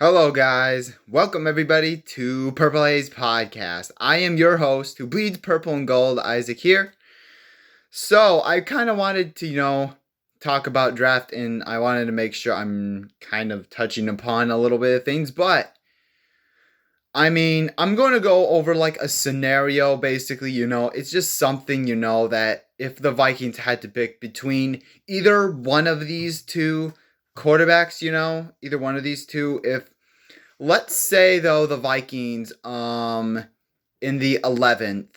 Hello, guys. Welcome, everybody, to Purple Haze Podcast. I am your host, who bleeds purple and gold, Isaac here. So, I kind of wanted to, talk about draft, and I wanted to make sure I'm kind of touching upon a little bit of things, but I'm going to go over like a scenario, basically, it's just something, that if the Vikings had to pick between either one of these two quarterbacks, either one of these two, if let's say though the Vikings in the 11th.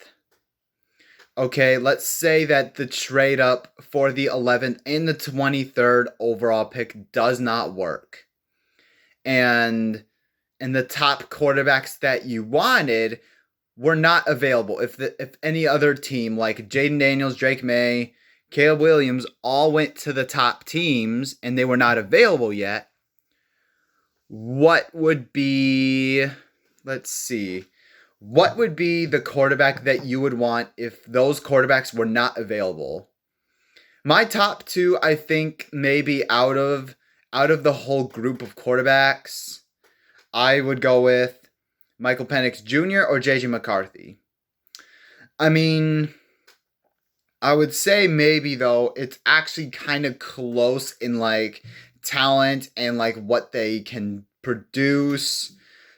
Okay, let's say that the trade up for the 11th and the 23rd overall pick does not work. And the top quarterbacks that you wanted were not available. If any other team like Jaden Daniels, Drake May, Caleb Williams all went to the top teams and they were not available yet, what would be, let's see, what would be the quarterback that you would want if those quarterbacks were not available? My top two, I think, maybe out of the whole group of quarterbacks, I would go with Michael Penix Jr. or JJ McCarthy. I mean, I would say maybe though it's actually kind of close in like talent and like what they can produce.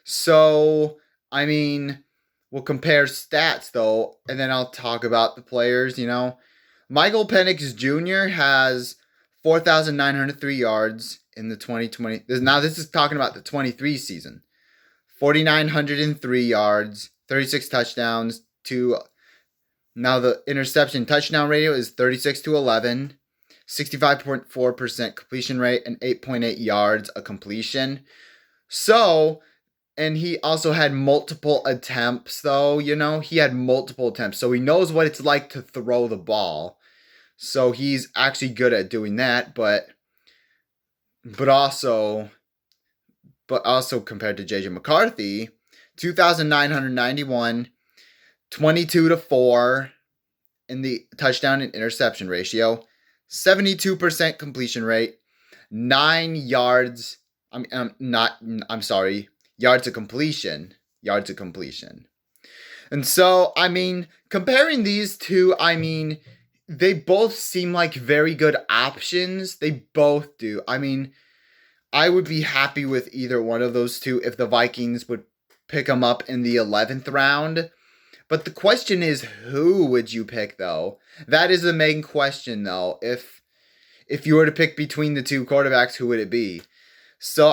So, we'll compare stats though, and then I'll talk about the players, Michael Penix Jr. has 4,903 yards in the 2020. Now, this is talking about the 23 season. 4,903 yards, 36 touchdowns to. Now, the interception touchdown ratio is 36-11, 65.4% completion rate, and 8.8 yards a completion. So, and he also had multiple attempts, though, he had multiple attempts. So he knows what it's like to throw the ball. So he's actually good at doing that, but also compared to JJ McCarthy, 2,991, 22-4 in the touchdown and interception ratio, 72% completion rate, 9 yards. Yards of completion. Yards of completion. And so, comparing these two, they both seem like very good options. They both do. I would be happy with either one of those two if the Vikings would pick them up in the 11th round. But the question is, who would you pick, though? That is the main question, though. If you were to pick between the two quarterbacks, who would it be? So,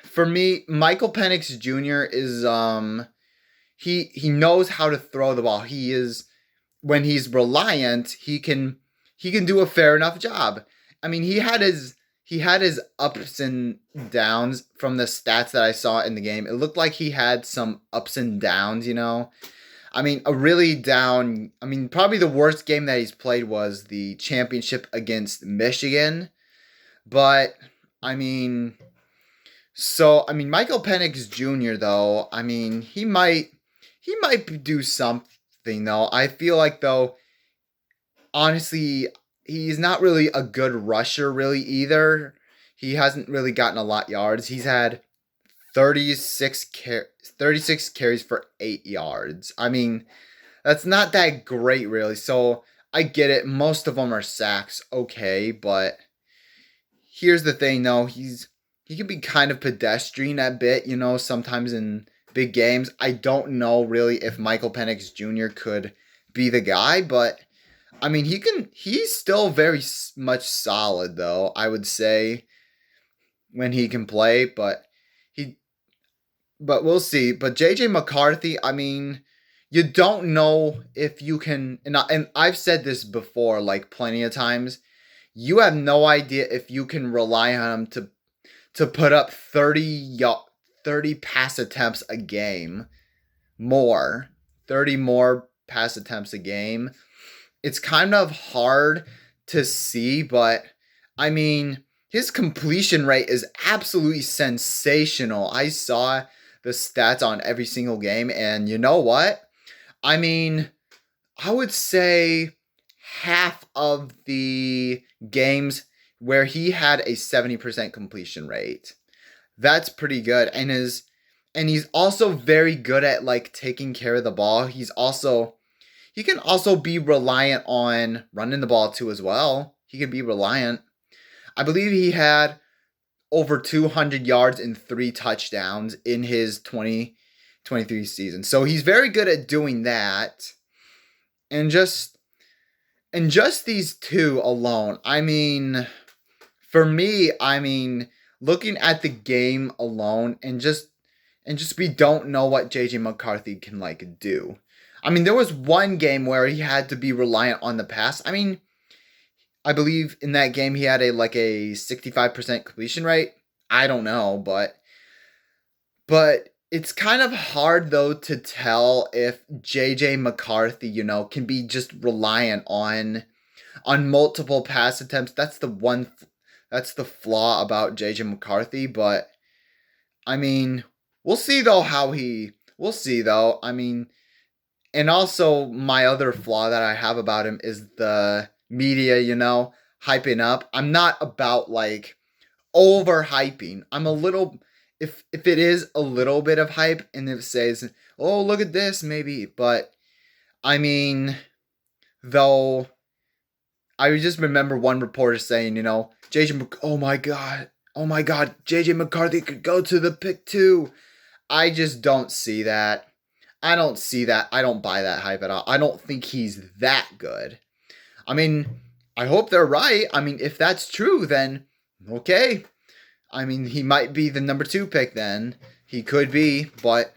for me, Michael Penix Jr. is, he knows how to throw the ball. He is, when he's reliant, he can do a fair enough job. He had his ups and downs from the stats that I saw in the game. It looked like he had some ups and downs, a really down, probably the worst game that he's played was the championship against Michigan. But, Michael Penix Jr., though, he might do something, though. I feel like, though, honestly, he's not really a good rusher, really, either. He hasn't really gotten a lot of yards. He's had 36 carries for 8 yards. That's not that great, really. So, I get it. Most of them are sacks. Okay, but here's the thing, though. He can be kind of pedestrian a bit, sometimes in big games. I don't know, really, if Michael Penix Jr. could be the guy, but, he's still very much solid, though, I would say, when he can play, but we'll see. But JJ McCarthy, you don't know if you can, and I've said this before, like plenty of times, you have no idea if you can rely on him to put up 30 pass attempts a game, 30 more pass attempts a game. It's kind of hard to see, but his completion rate is absolutely sensational. I saw the stats on every single game, and you know what? I would say half of the games where he had a 70% completion rate. That's pretty good. And he's also very good at like taking care of the ball. He can also be reliant on running the ball too as well. He can be reliant. I believe he had over 200 yards and 3 touchdowns in his 2023 season. So he's very good at doing that. And just these two alone. I mean, for me, I mean, looking at the game alone and just we don't know what JJ McCarthy can like do. I mean, there was one game where he had to be reliant on the pass. I mean, I believe in that game he had a 65% completion rate. I don't know, but it's kind of hard though to tell if JJ McCarthy, can be just reliant on multiple pass attempts. That's the flaw about JJ McCarthy, but I mean, we'll see though. I mean, and also my other flaw that I have about him is the media, hyping up. I'm not about like overhyping. I'm a little if it is a little bit of hype and it says, "Oh, look at this," maybe, but I mean, though I just remember one reporter saying, oh my God, JJ McCarthy could go to the pick too. I just don't see that. I don't see that. I don't buy that hype at all. I don't think he's that good. I mean, I hope they're right. I mean, if that's true, then okay. I mean, he might be the number 2 pick then. He could be, but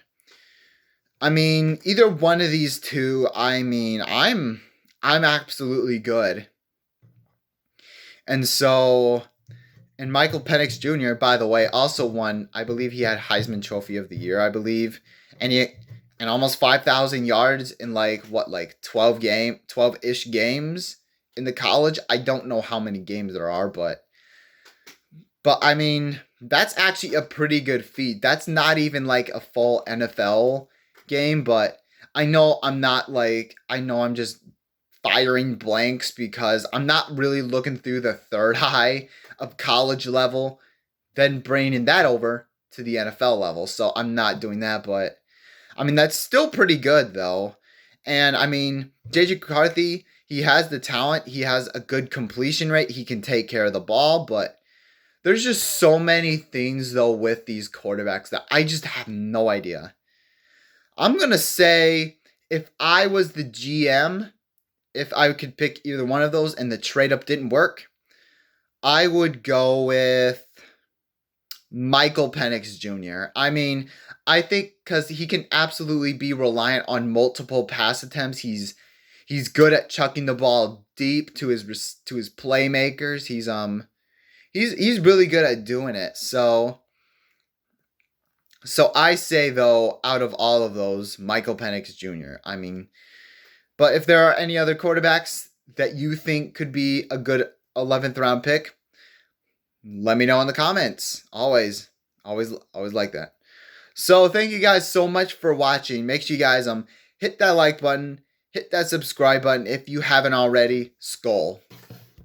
I mean, either one of these two, I mean, I'm absolutely good. And so, and Michael Penix Jr., by the way, also won, I believe he had Heisman Trophy of the Year, I believe. And almost 5,000 yards in like 12-ish games in the college. I don't know how many games there are, but I mean, that's actually a pretty good feat. That's not even like a full NFL game, but I know I'm just firing blanks because I'm not really looking through the third eye of college level, then bringing that over to the NFL level. So I'm not doing that, but I mean, that's still pretty good though. And I mean, JJ McCarthy, he has the talent, he has a good completion rate, he can take care of the ball, but there's just so many things though with these quarterbacks that I just have no idea. I'm going to say if I was the GM, if I could pick either one of those and the trade up didn't work, I would go with Michael Penix Jr. I mean, I think because he can absolutely be reliant on multiple pass attempts. He's good at chucking the ball deep to his playmakers. He's really good at doing it. So I say though, out of all of those, Michael Penix Jr. I mean, but if there are any other quarterbacks that you think could be a good 11th round pick, let me know in the comments. Always like that. So thank you guys so much for watching. Make sure you guys hit that like button, hit that subscribe button if you haven't already. Skull.